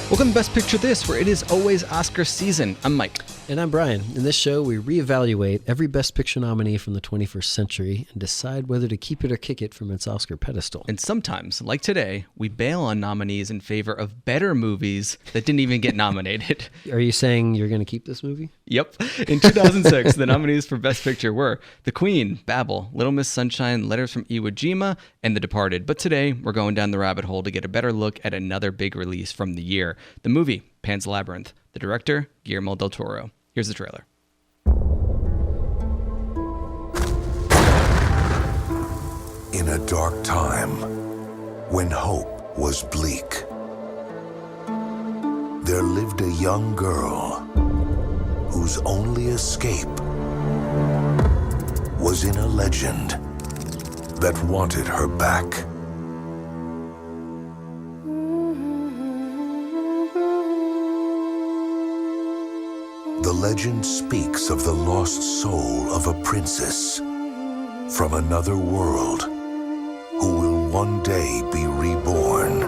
Welcome to Best Picture This, where it is always Oscar season. I'm Mike. And I'm Brian. In this show, we reevaluate every Best Picture nominee from the 21st century and decide whether to keep it or kick it from its Oscar pedestal. And sometimes, like today, we bail on nominees in favor of better movies that didn't even get nominated. Are you saying you're going to keep this movie? Yep. In 2006, the nominees for Best Picture were The Queen, Babel, Little Miss Sunshine, Letters from Iwo Jima, and The Departed. But today, we're going down the rabbit hole to get a better look at another big release from the year. The movie, Pan's Labyrinth. The director, Guillermo del Toro. Here's the trailer. In a dark time, when hope was bleak, there lived a young girl whose only escape was in a legend that wanted her back. The legend speaks of the lost soul of a princess from another world who will one day be reborn.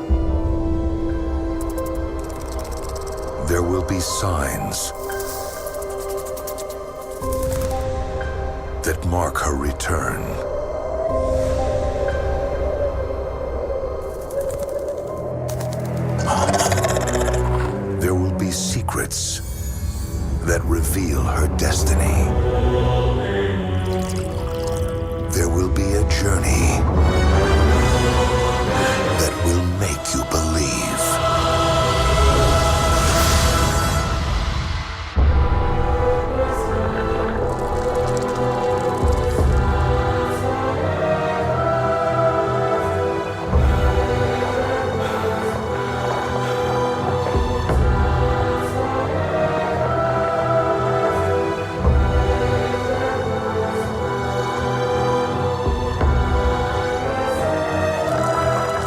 There will be signs that mark her return. There will be secrets that reveal her destiny. There will be a journey that will make you believe.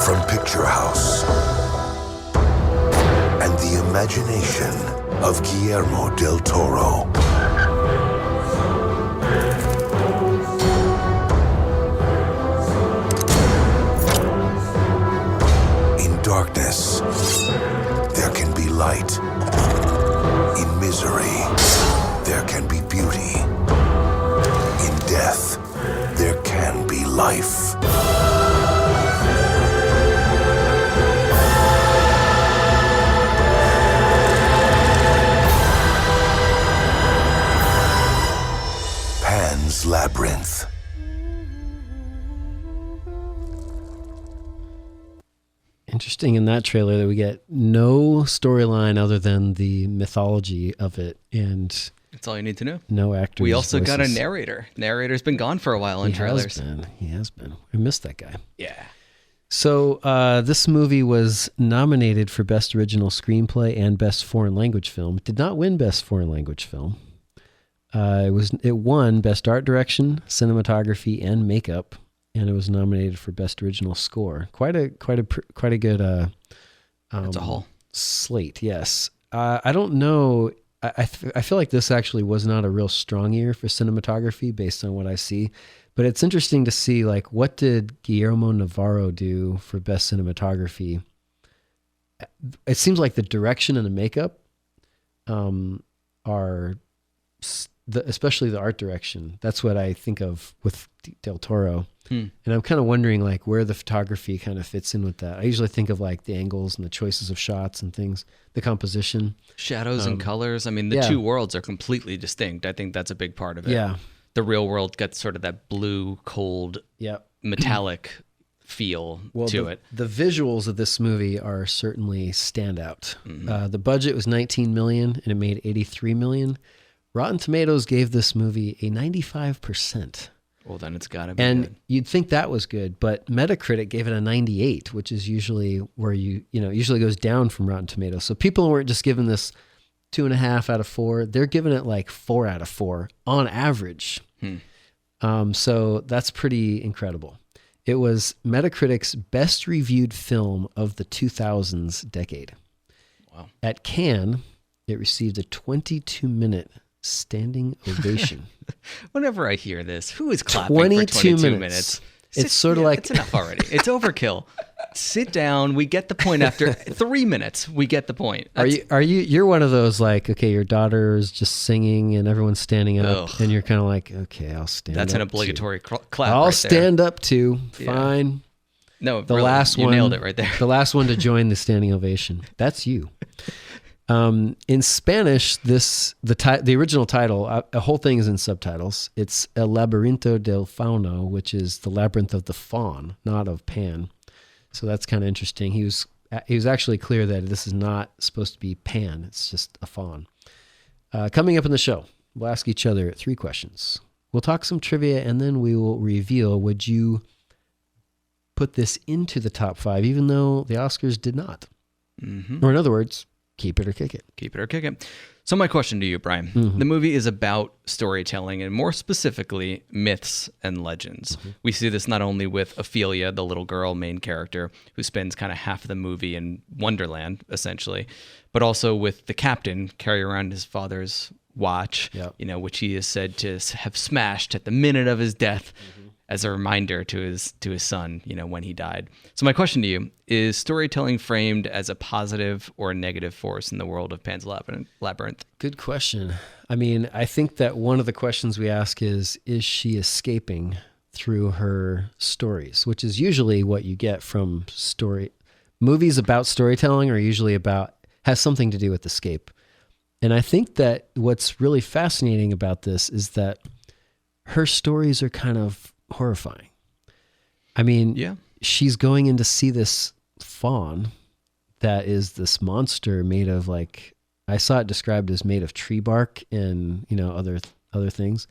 From Picture House and the imagination of Guillermo del Toro. In darkness, there can be light. In misery, there can be beauty. In death, there can be life. Pan's Labyrinth. Interesting in that trailer that we get no storyline other than the mythology of it, and That's all you need to know. no actors. We also got a voices. narrator. Narrator's been gone for a while in trailers. He has been. I missed that guy. Yeah. So this movie was nominated for Best Original Screenplay and Best Foreign Language Film. It did not win Best Foreign Language Film. It won Best Art Direction, Cinematography, and Makeup, and it was nominated for Best Original Score. Quite a good That's a haul. slate. Yes. I don't know. I feel like this actually was not a real strong year for cinematography based on what I see, but it's interesting to see, like, what did Guillermo Navarro do for Best Cinematography? It seems like the direction and the makeup are, especially the art direction. That's what I think of with Del Toro. And I'm kind of wondering, like, where the photography kind of fits in with that. I usually think of, like, the angles and the choices of shots and things, the composition. Shadows and colors. I mean, the two worlds are completely distinct. I think that's a big part of it. Yeah. The real world gets sort of that blue, cold, metallic feel to it. The visuals of this movie are certainly standout. The budget was $19 million and it made $83 million. Rotten Tomatoes gave this movie a 95%. Well, then it's got to be And good. you'd think that was good, but Metacritic gave it a 98, which is usually where usually goes down from Rotten Tomatoes. So people weren't just giving this 2.5 out of 4. They're giving it like 4 out of 4 on average. So that's pretty incredible. It was Metacritic's best reviewed film of the 2000s decade. Wow. At Cannes, it received a 22-minute standing ovation. Whenever I hear this, who is clapping for 22 minutes? It's sort of like it's enough already. It's overkill. Sit down. We get the point after 3 minutes. We get the point. You're one of those like, okay, your daughter is just singing and everyone's standing up, and you're kind of like, okay, I'll stand. That's up an obligatory clap. I'll right stand there. up too. Fine. No, The really, last you one nailed it right there. The last one to join the standing ovation. That's you. In Spanish, the original title, a whole thing is in subtitles. It's El Laberinto del Fauno, which is the labyrinth of the faun, not of Pan. So that's kind of interesting. He was actually clear that this is not supposed to be Pan. It's just a faun. Coming up in the show, we'll ask each other 3 questions. We'll talk some trivia, and then we will reveal, would you put this into the top 5, even though the Oscars did not? Mm-hmm. Or in other words, keep it or kick it. Keep it or kick it. So my question to you, Brian, the movie is about storytelling and more specifically myths and legends. We see this not only with Ophelia, the little girl main character who spends kind of half of the movie in Wonderland, essentially, but also with the captain carrying around his father's watch, which he is said to have smashed at the minute of his death. As a reminder to his son, when he died. So my question to you is: storytelling framed as a positive or a negative force in the world of Pan's Labyrinth? Good question. I mean, I think that one of the questions we ask is she escaping through her stories, which is usually what you get from movies about storytelling are usually has something to do with escape. And I think that what's really fascinating about this is that her stories are kind of horrifying. I mean, she's going in to see this faun that is this monster made of, like, I saw it described as made of tree bark and, other things.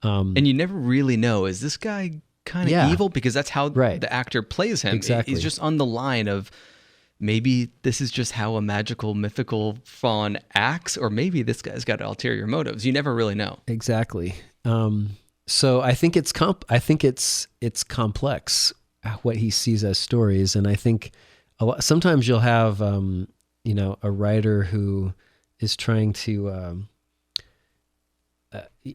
And you never really know, is this guy kind of evil? Because that's how the actor plays him. Exactly. He's just on the line of maybe this is just how a magical, mythical faun acts, or maybe this guy's got ulterior motives. You never really know. Exactly. So I think it's complex what he sees as stories, and I think sometimes you'll have a writer who is trying to.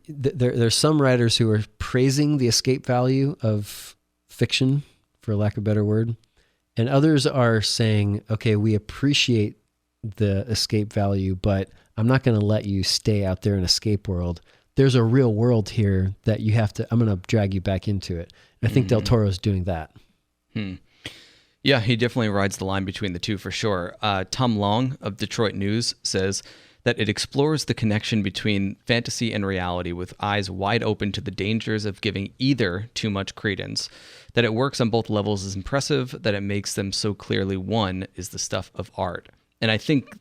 There's some writers who are praising the escape value of fiction, for lack of a better word, and others are saying, okay, we appreciate the escape value, but I'm not going to let you stay out there in escape world. There's a real world here that I'm going to drag you back into it. And I think Del Toro's doing that. Yeah, he definitely rides the line between the two for sure. Tom Long of Detroit News says that it explores the connection between fantasy and reality with eyes wide open to the dangers of giving either too much credence. That it works on both levels is impressive, that it makes them so clearly one is the stuff of art. And I think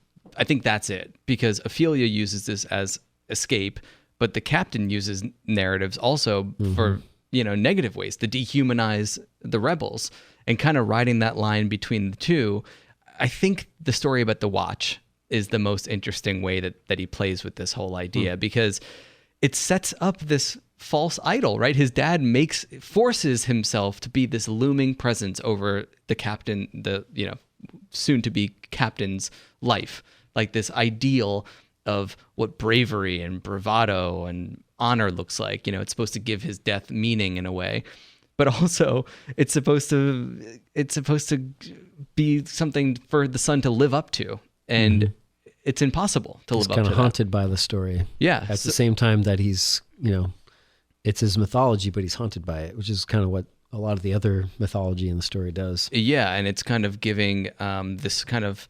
that's it, because Ophelia uses this as escape, but the captain uses narratives also for, negative ways to dehumanize the rebels, and kind of riding that line between the two. I think the story about the watch is the most interesting way that he plays with this whole idea, because it sets up this false idol, right? His dad forces himself to be this looming presence over the captain, soon to be captain's life, like this ideal of what bravery and bravado and honor looks like. It's supposed to give his death meaning in a way, but also it's supposed to be something for the son to live up to, and it's impossible to live up to. He's kind of haunted by the story. Yeah. At the same time that he's, it's his mythology, but he's haunted by it, which is kind of what a lot of the other mythology in the story does. Yeah, and it's kind of giving this kind of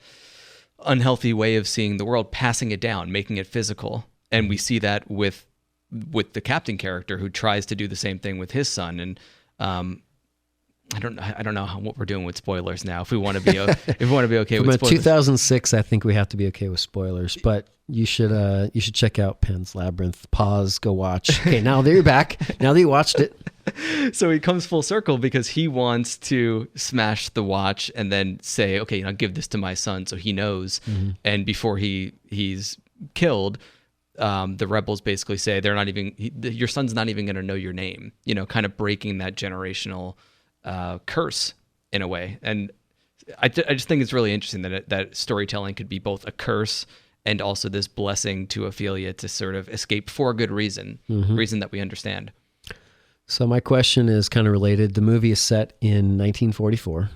unhealthy way of seeing the world, passing it down, making it physical. And we see that with the captain character, who tries to do the same thing with his son. And I don't know what we're doing with spoilers now. If we want to be okay with spoilers. 2006, I think we have to be okay with spoilers. But you should check out Pan's Labyrinth. Pause, go watch. Okay, now that you're back, now that you watched it. So he comes full circle, because he wants to smash the watch and then say, okay, give this to my son so he knows. And before he's killed, the rebels basically say your son's not even going to know your name, kind of breaking that generational curse in a way. And I just think it's really interesting that storytelling could be both a curse and also this blessing to Ophelia to sort of escape for a good reason, reason that we understand. So my question is kind of related. The movie is set in 1944,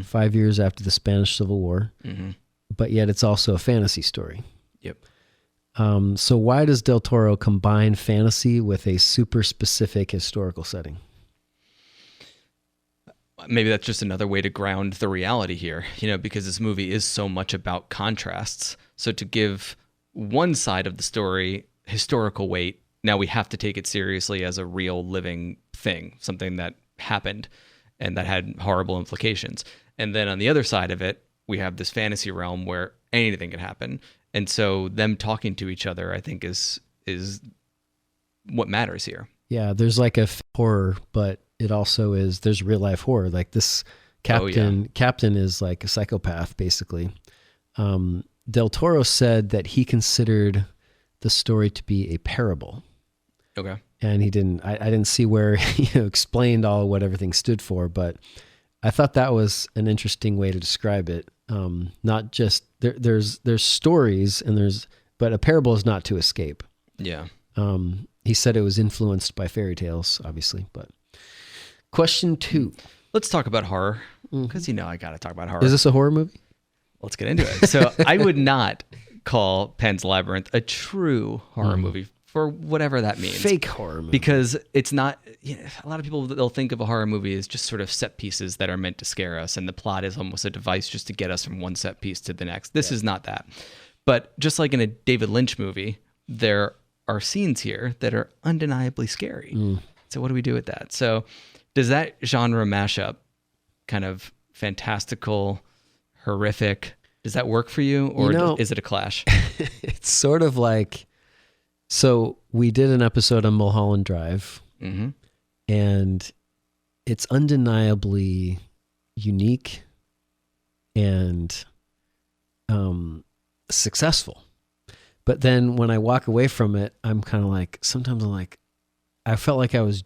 5 years after the Spanish Civil War, but yet it's also a fantasy story. Yep. So why does Del Toro combine fantasy with a super specific historical setting? Maybe that's just another way to ground the reality here, because this movie is so much about contrasts. So to give one side of the story historical weight, now we have to take it seriously as a real living thing, something that happened and that had horrible implications. And then on the other side of it, we have this fantasy realm where anything can happen. And so them talking to each other, I think, is what matters here. Yeah, there's like a horror, but it also is, there's real life horror. Like this captain is like a psychopath, basically. Del Toro said that he considered the story to be a parable. Okay. And he didn't, I didn't see where he explained what everything stood for, but I thought that was an interesting way to describe it. Not just, there's stories but a parable is not to escape. Yeah. He said it was influenced by fairy tales, obviously, but question 2. Let's talk about horror, because I got to talk about horror. Is this a horror movie? Let's get into it. So I would not call Pan's Labyrinth a true horror movie, for whatever that means. Fake horror movie. Because it's not, a lot of people, they'll think of a horror movie as just sort of set pieces that are meant to scare us, and the plot is almost a device just to get us from one set piece to the next. This is not that. But just like in a David Lynch movie, there are scenes here that are undeniably scary. So what do we do with that? So does that genre mashup, kind of fantastical, horrific, does that work for you, or is it a clash? It's sort of like, so we did an episode on Mulholland Drive, and it's undeniably unique and successful. But then when I walk away from it, I'm kind of like, sometimes I'm like, I felt like I was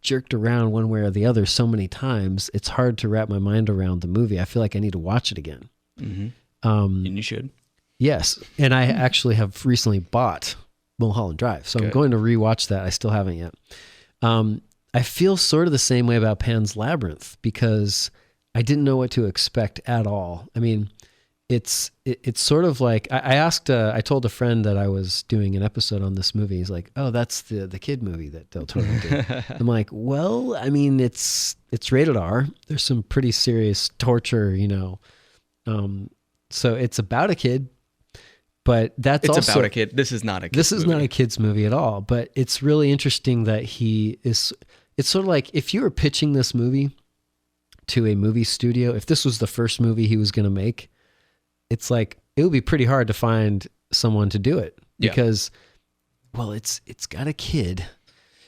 jerked around one way or the other so many times. It's hard to wrap my mind around the movie. I feel like I need to watch it again. And you should. Yes. And I actually have recently bought Mulholland Drive. So I'm going to rewatch that. I still haven't yet. I feel sort of the same way about Pan's Labyrinth, because I didn't know what to expect at all. I mean, it's sort of like, I told a friend that I was doing an episode on this movie. He's like, oh, that's the kid movie that Del Toro did. I'm like, well, I mean, it's rated R. There's some pretty serious torture, so it's about a kid, but it's also about a kid. This is not a kid's movie. This is not a kid's movie at all, but it's really interesting that it's sort of like if you were pitching this movie to a movie studio, if this was the first movie he was going to make, it's like, it would be pretty hard to find someone to do it because, well, it's got a kid.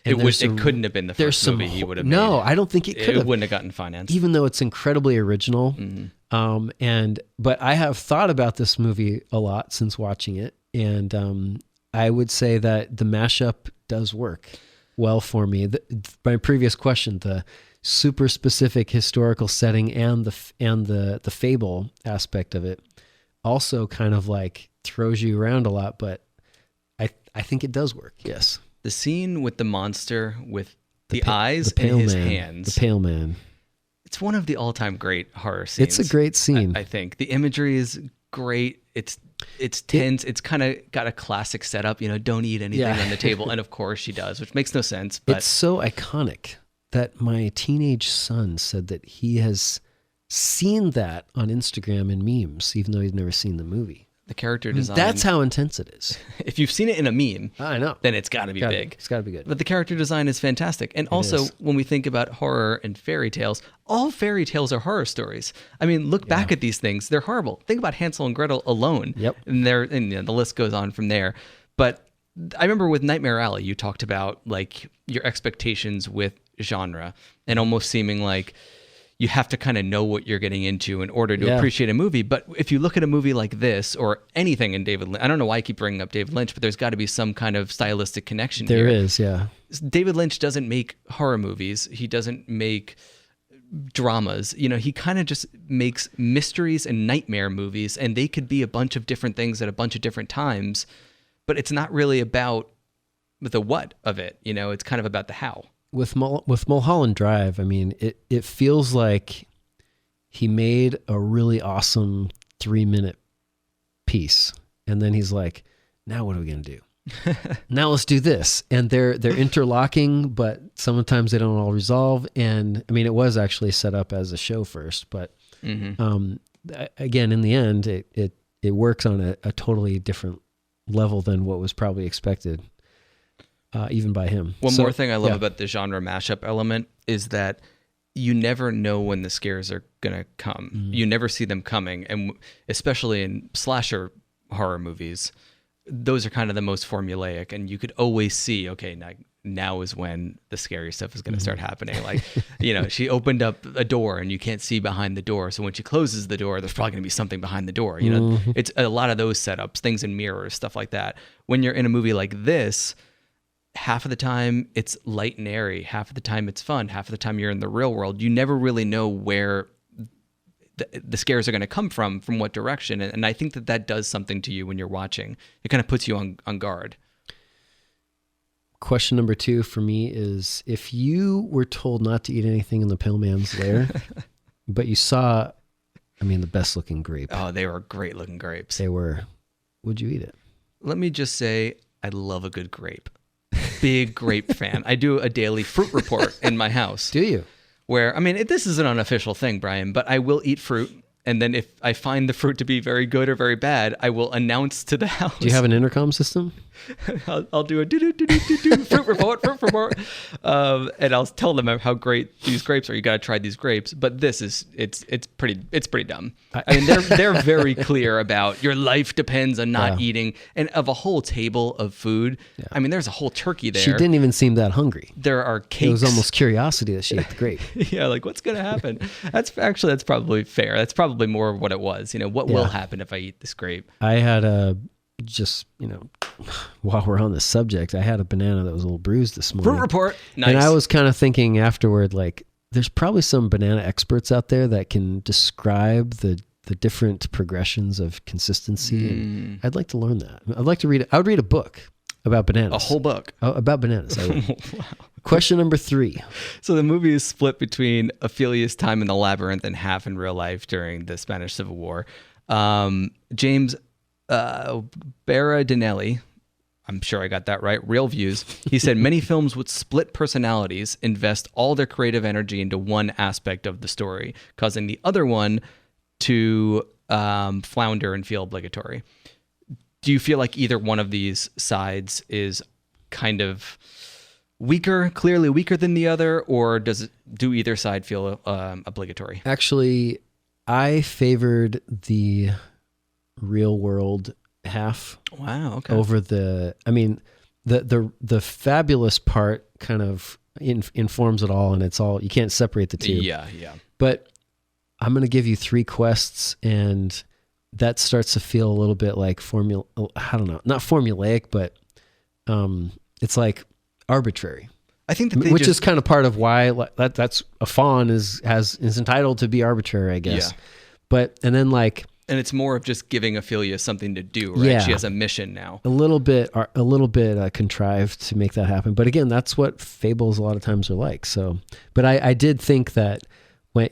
It couldn't have been the first movie he would have made. No, I don't think it could have. It wouldn't have gotten financed. Even though it's incredibly original. But I have thought about this movie a lot since watching it. And I would say that the mashup does work well for me. My previous question, the super specific historical setting and the fable aspect of it also kind of like throws you around a lot, but I think it does work. Yes. The scene with the monster with the eyes in his hands. The pale man. It's one of the all-time great horror scenes. It's a great scene. I think. The imagery is great. It's tense. It's kind of got a classic setup, don't eat anything on the table. And of course she does, which makes no sense. But it's so iconic that my teenage son said that he has seen that on Instagram and memes, even though he's never seen the movie. The character design. That's how intense it is. If you've seen it in a meme, I know, then it's got to be big. It's got to be good. But the character design is fantastic. And also, when we think about horror and fairy tales, all fairy tales are horror stories. I mean, look back at these things. They're horrible. Think about Hansel and Gretel alone. Yep. And the list goes on from there. But I remember with Nightmare Alley, you talked about like your expectations with genre and almost seeming like you have to kind of know what you're getting into in order to appreciate a movie. But if you look at a movie like this or anything in David Lynch, I don't know why I keep bringing up David Lynch, but there's got to be some kind of stylistic connection here. There is, yeah. David Lynch doesn't make horror movies. He doesn't make dramas. He kind of just makes mysteries and nightmare movies, and they could be a bunch of different things at a bunch of different times, but it's not really about the what of it. It's kind of about the how. with Mulholland Drive, I mean, it feels like he made a really awesome 3-minute piece, and then he's like, now what are we going to do? Now let's do this. And they're interlocking, but sometimes they don't all resolve. And I mean, it was actually set up as a show first, but again, in the end, it works on a totally different level than what was probably expected, even by him. One more thing I love about the genre mashup element is that you never know when the scares are going to come. Mm-hmm. You never see them coming. And especially in slasher horror movies, those are kind of the most formulaic, and you could always see, okay, now is when the scary stuff is going to start happening. Like, she opened up a door and you can't see behind the door. So when she closes the door, there's probably going to be something behind the door. It's a lot of those setups, things in mirrors, stuff like that. When you're in a movie like this, half of the time it's light and airy, half of the time it's fun, half of the time you're in the real world. You never really know where the scares are going to come from what direction. And I think that does something to you when you're watching. It kind of puts you on guard. Question number 2 for me is, if you were told not to eat anything in the Pale Man's lair, but you saw, the best looking grape. Oh, they were great looking grapes. They were. Would you eat it? Let me just say, I love a good grape. Big grape fan. I do a daily fruit report in my house. Do you? Where, this is an unofficial thing, Brian, but I will eat fruit. And then if I find the fruit to be very good or very bad, I will announce to the house. Do you have an intercom system? I'll do a fruit report. And I'll tell them how great these grapes are. You got to try these grapes. But this is, it's pretty dumb. They're very clear about your life depends on not eating. And of a whole table of food, there's a whole turkey there. She didn't even seem that hungry. There are cakes. It was almost curiosity that she ate the grape. Yeah, like what's going to happen? That's probably fair. That's probably more what it was. What will happen if I eat this grape? I had while we're on the subject, I had a banana that was a little bruised this morning. Fruit report. Nice. And I was kind of thinking afterward, like, there's probably some banana experts out there that can describe the different progressions of consistency. And I'd like to learn that. I'd like to read it. I would read a book about bananas. A whole book. About bananas. I would. Wow. Question number 3. So the movie is split between Ophelia's time in the Labyrinth and half in real life during the Spanish Civil War. James Berardinelli, I'm sure I got that right, Real Views, he said, many films with split personalities invest all their creative energy into one aspect of the story, causing the other one to flounder and feel obligatory. Do you feel like either one of these sides is kind of clearly weaker than the other, or do either side feel obligatory? Actually, I favored the real world half. Wow. Okay. Over the fabulous part kind of informs it all, and it's all, you can't separate the two. Yeah. But I'm going to give you 3 quests, and that starts to feel a little bit like I don't know, not formulaic, but it's like arbitrary. I think that which is kind of part of why that's a fawn is entitled to be arbitrary, I guess. Yeah. And it's more of just giving Ophelia something to do, right? Yeah. She has a mission now. A little bit contrived to make that happen. But again, that's what fables a lot of times are like. So, but I did think that when,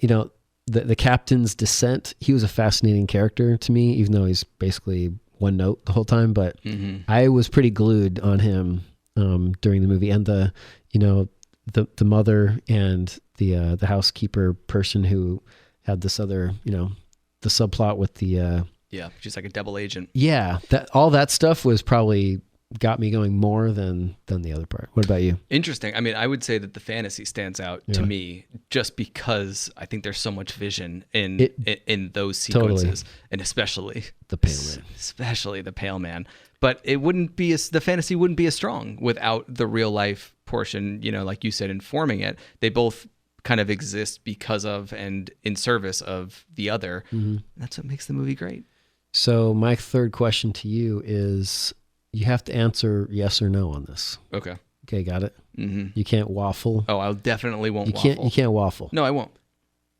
the captain's descent, he was a fascinating character to me, even though he's basically one note the whole time. But I was pretty glued on him during the movie, and the mother and the housekeeper person who had this other, the subplot with the she's like a double agent. Yeah, all that stuff was probably got me going more than the other part. What about you? Interesting. I would say that the fantasy stands out to me just because I think there's so much vision in those sequences, and especially the Pale Man. Especially the Pale Man. But it wouldn't be the fantasy wouldn't be as strong without the real life portion, like you said, informing it. They both kind of exist because of and in service of the other. That's what makes the movie great. So my 3rd question to you is, you have to answer yes or no on this. Okay, got it? You can't waffle. Oh, I definitely won't waffle. You can't waffle. No, I won't.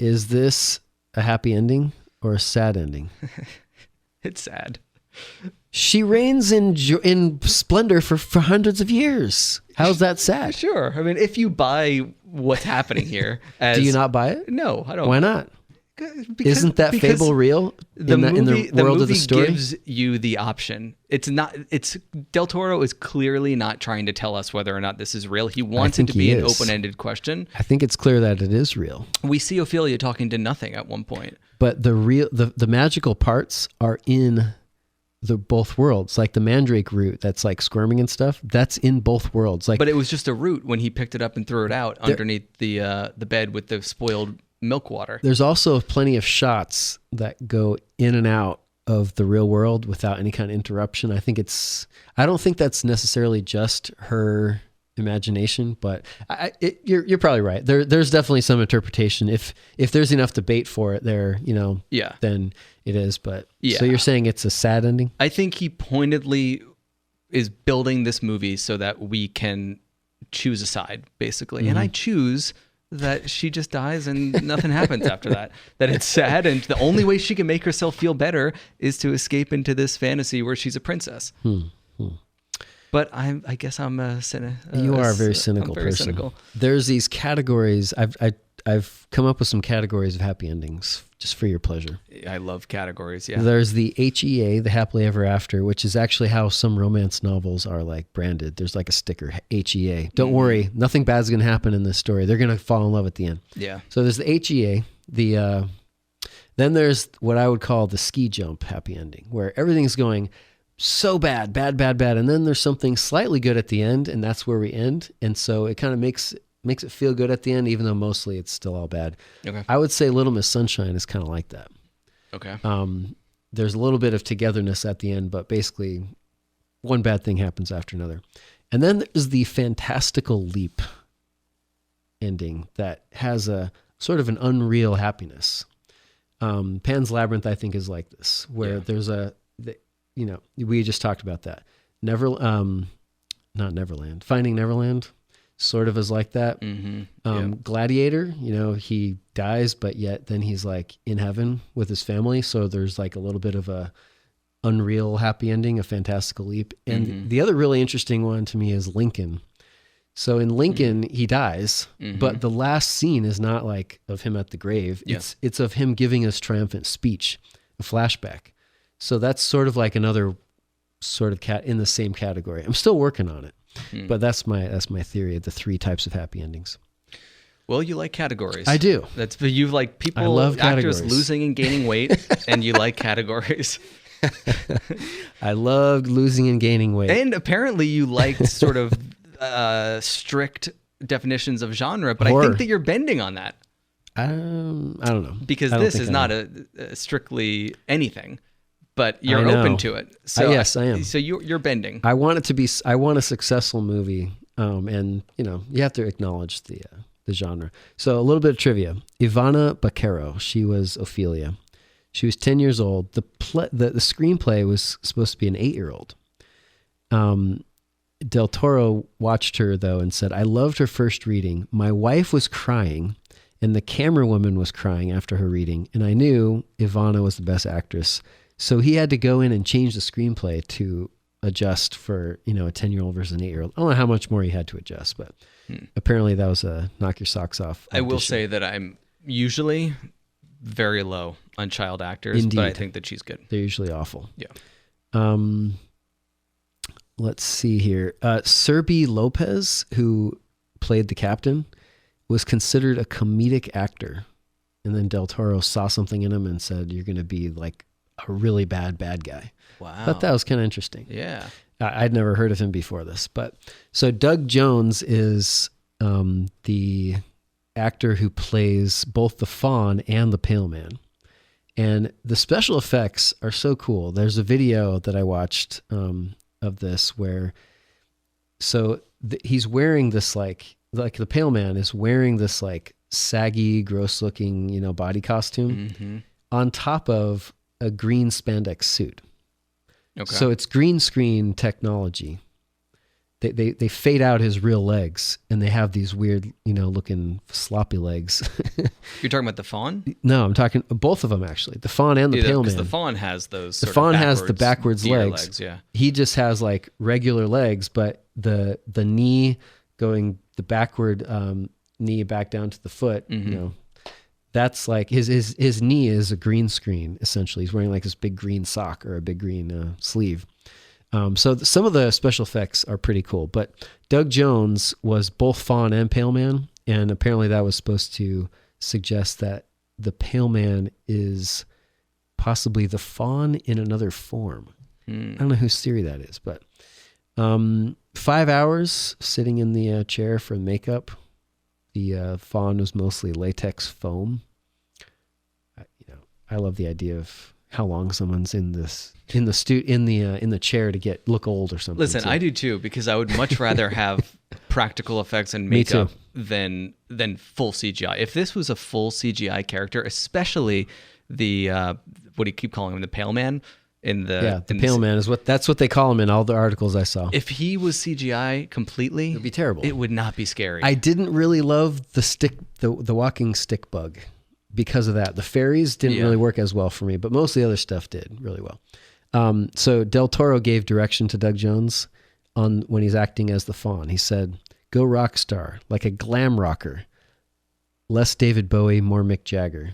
Is this a happy ending or a sad ending? It's sad. She reigns in splendor for hundreds of years. How's that sad? Sure. I mean, if you buy what's happening here, Do you not buy it? No, I don't. Why not? Isn't that because fable real in the world of the story? Gives you the option. It's not. It's Del Toro is clearly not trying to tell us whether or not this is real. He wants it to be an open-ended question. I think it's clear that it is real. We see Ophelia talking to nothing at one point. But the magical parts are in the both worlds. Like the mandrake root that's like squirming and stuff. That's in both worlds. Like, but it was just a root when he picked it up and threw it out underneath the bed with the spoiled milk water. There's also plenty of shots that go in and out of the real world without any kind of interruption. I don't think that's necessarily just her imagination, but you're probably right. There's definitely some interpretation. If there's enough debate for it there, then it is. But so you're saying it's a sad ending? I think he pointedly is building this movie so that we can choose a side, basically. Mm-hmm. And I choose that she just dies and nothing happens after that. That it's sad, and the only way she can make herself feel better is to escape into this fantasy where she's a princess. But I guess I'm a cynic. You are a very cynical person. Cynical. There's these categories. I've come up with some categories of happy endings just for your pleasure. I love categories. Yeah. There's the HEA, the happily ever after, which is actually how some romance novels are like branded. There's like a sticker, HEA. Don't worry, nothing bad's gonna happen in this story. They're gonna fall in love at the end. Yeah. So there's the HEA. Then there's what I would call the ski jump happy ending, where everything's going so bad, and then there's something slightly good at the end, and that's where we end. And so it kind of makes it feel good at the end, even though mostly it's still all bad. Okay. I would say Little Miss Sunshine is kind of like that. Okay. There's a little bit of togetherness at the end, but basically one bad thing happens after another. And then there's the Fantastical Leap ending that has a sort of an unreal happiness. Pan's Labyrinth, I think, is like this, where there's we just talked about that. Not Neverland. Finding Neverland sort of is like that. Mm-hmm. Gladiator, he dies, but yet then he's like in heaven with his family. So there's like a little bit of a unreal happy ending, a fantastical leap. And the other really interesting one to me is Lincoln. So in Lincoln, he dies, but the last scene is not like of him at the grave. Yeah. It's of him giving his triumphant speech, a flashback. So that's sort of like another sort of in the same category. I'm still working on it, but that's my theory of the three types of happy endings. Well, you like categories. I do. You like people, I love actors categories. Losing and gaining weight, and you like categories. I loved losing and gaining weight. And apparently you liked sort of strict definitions of genre, but Horror. I think that you're bending on that. I don't know. Because this is not a strictly anything. But you're I know. open to it. So yes, I am. So you're bending. I want it to be. I want a successful movie, and you have to acknowledge the genre. So a little bit of trivia: Ivana Baquero, she was Ophelia. She was 10 years old. The screenplay was supposed to be an 8-year-old. Del Toro watched her though and said, "I loved her first reading. My wife was crying, and the camera woman was crying after her reading, and I knew Ivana was the best actress." So he had to go in and change the screenplay to adjust for, a 10-year-old versus an 8-year-old. I don't know how much more he had to adjust, but apparently that was a knock your socks off audition. I will say that I'm usually very low on child actors, Indeed. but I think that she's good. They're usually awful. Yeah. Let's see here. Serbi Lopez, who played the captain, was considered a comedic actor. And then Del Toro saw something in him and said, "You're going to be like a really bad guy." Wow. I thought that was kind of interesting. Yeah. I'd never heard of him before this, but so Doug Jones is the actor who plays both the Faun and the Pale Man. And the special effects are so cool. There's a video that I watched of this where, he's wearing this like the Pale Man is wearing this like saggy, gross looking, body costume on top of a green spandex suit. Okay. So it's green screen technology. They fade out his real legs and they have these weird, looking sloppy legs. You're talking about the Faun? No, I'm talking both of them actually. The Faun and the Pale Man. Because the Faun has those. The Faun has the backwards legs. Yeah. He just has like regular legs, but the knee going the backward knee back down to the foot, you know, that's like his knee is a green screen, essentially. He's wearing like this big green sock or a big green sleeve. So some of the special effects are pretty cool, but Doug Jones was both Fawn and Pale Man. And apparently that was supposed to suggest that the Pale Man is possibly the Fawn in another form. I don't know whose theory that is, but 5 hours sitting in the chair for makeup. The Fawn was mostly latex foam. I love the idea of how long someone's in the chair to look old or something. Listen, I do too, because I would much rather have practical effects and makeup than full CGI. If this was a full CGI character, especially the what do you keep calling him, the Pale Man? The Pale Man that's what they call him in all the articles I saw. If he was CGI completely, it'd be terrible. It would not be scary. I didn't really love the walking stick bug because of that. The fairies didn't really work as well for me, but most of the other stuff did really well. So Del Toro gave direction to Doug Jones when he's acting as the Fawn. He said, "Go rock star, like a glam rocker. Less David Bowie, more Mick Jagger."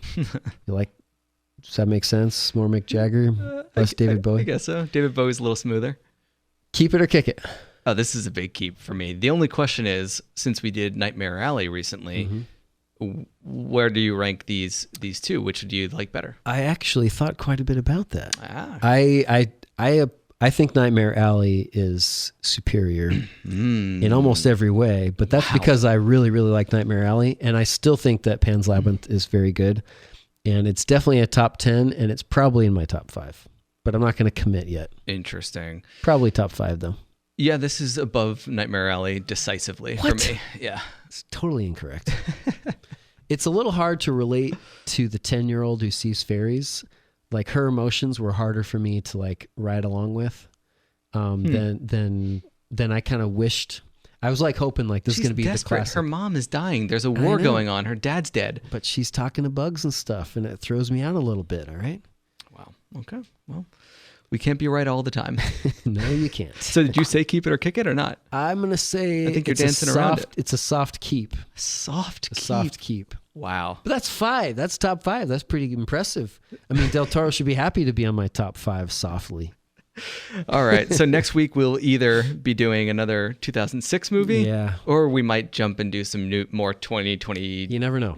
Does that make sense? More Mick Jagger, less David Bowie? I guess so. David Bowie's a little smoother. Keep it or kick it? Oh, this is a big keep for me. The only question is, since we did Nightmare Alley recently, where do you rank these two? Which do you like better? I actually thought quite a bit about that. I think Nightmare Alley is superior in almost every way, but that's because I really, really like Nightmare Alley, and I still think that Pan's Labyrinth is very good. And it's definitely a top 10, and it's probably in my top 5. But I'm not going to commit yet. Interesting. Probably top 5, though. Yeah, this is above Nightmare Alley decisively for me. Yeah. It's totally incorrect. It's a little hard to relate to the 10-year-old who sees fairies. Like, her emotions were harder for me to, like, ride along with than I kind of wished. I was like hoping like this is going to be desperate. The classic. Her mom is dying. There's a war going on. Her dad's dead. But she's talking to bugs and stuff, and it throws me out a little bit, all right? Wow. Okay. Well, we can't be right all the time. No, you can't. So did you say keep it or kick it or not? I'm going to say I think you're dancing around it. It's a soft keep. Soft keep. Wow. But that's 5. That's top 5. That's pretty impressive. I mean, Del Toro should be happy to be on my top 5 softly. All right. So next week we'll either be doing another 2006 movie, or we might jump and do some more 2021 you never know.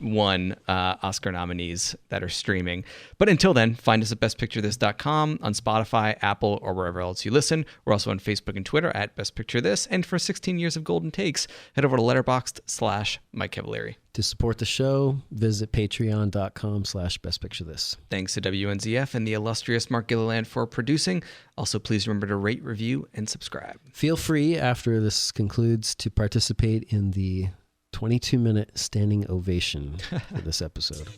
Oscar nominees that are streaming. But until then, find us at bestpicturethis.com, on Spotify, Apple, or wherever else you listen. We're also on Facebook and Twitter at Best Picture This. And for 16 years of golden takes, head over to Letterboxd/Mike Cavalieri. To support the show, visit patreon.com/bestpicturethis. Thanks to WNZF and the illustrious Mark Gilliland for producing. Also, please remember to rate, review, and subscribe. Feel free, after this concludes, to participate in the 22-minute standing ovation for this episode.